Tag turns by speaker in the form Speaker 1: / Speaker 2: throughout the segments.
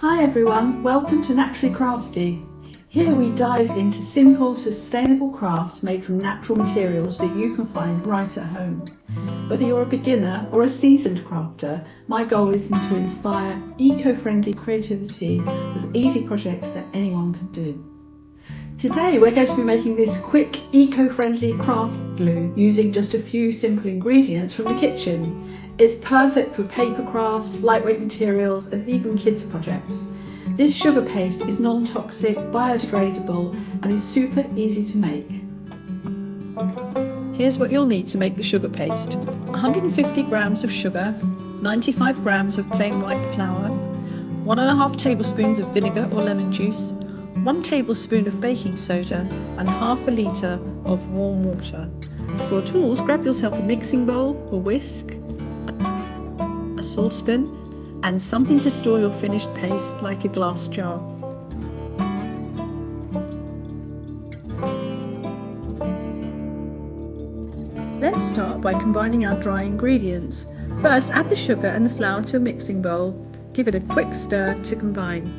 Speaker 1: Hi everyone, welcome to Naturally Crafty. Here we dive into simple, sustainable crafts made from natural materials that you can find right at home. Whether you're a beginner or a seasoned crafter, my goal is to inspire eco-friendly creativity with easy projects that anyone can do. Today we're going to be making this quick eco-friendly craft glue using just a few simple ingredients from the kitchen. It's perfect for paper crafts, lightweight materials and even kids projects. This sugar paste is non-toxic, biodegradable and is super easy to make. Here's what you'll need to make the sugar paste. 150 grams of sugar, 95 grams of plain white flour, 1.5 tablespoons of vinegar or lemon juice, 1 tablespoon of baking soda and half a litre of warm water. For tools, grab yourself a mixing bowl, a whisk, a saucepan and something to store your finished paste like a glass jar. Let's start by combining our dry ingredients. First, add the sugar and the flour to a mixing bowl. Give it a quick stir to combine.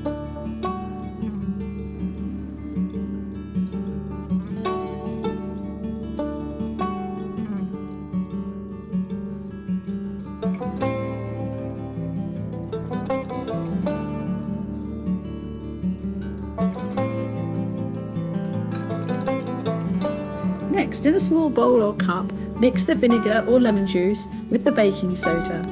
Speaker 1: Next, in a small bowl or cup, mix the vinegar or lemon juice with the baking soda.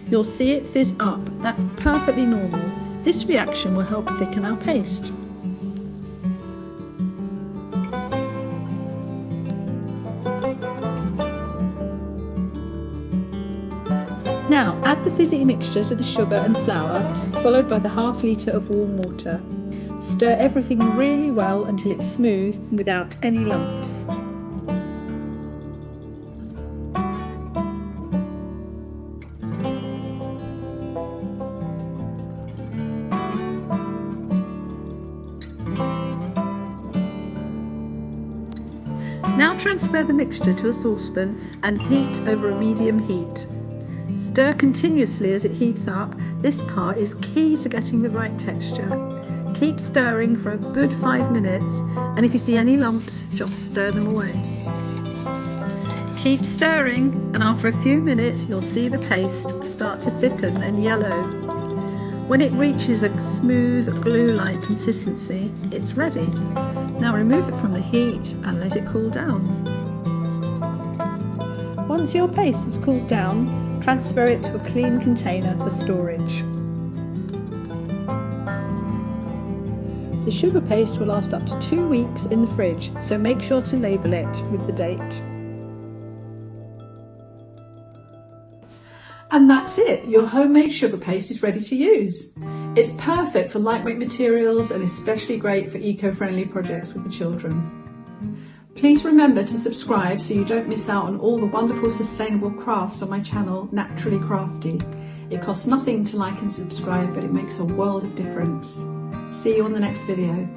Speaker 1: You'll see it fizz up. That's perfectly normal. This reaction will help thicken our paste. Now, add the fizzy mixture to the sugar and flour, followed by the half litre of warm water. Stir everything really well until it's smooth and without any lumps. Now transfer the mixture to a saucepan and heat over a medium heat. Stir continuously as it heats up. This part is key to getting the right texture. Keep stirring for a good 5 minutes, and if you see any lumps, just stir them away. Keep stirring, and after a few minutes you'll see the paste start to thicken and yellow. When it reaches a smooth glue-like consistency, it's ready. Now remove it from the heat and let it cool down. Once your paste has cooled down, transfer it to a clean container for storage. The sugar paste will last up to 2 weeks in the fridge, so make sure to label it with the date. And that's it, your homemade sugar paste is ready to use. It's perfect for lightweight materials and especially great for eco-friendly projects with the children. Please remember to subscribe so you don't miss out on all the wonderful sustainable crafts on my channel, Naturally Crafty. It costs nothing to like and subscribe, but it makes a world of difference. See you on the next video.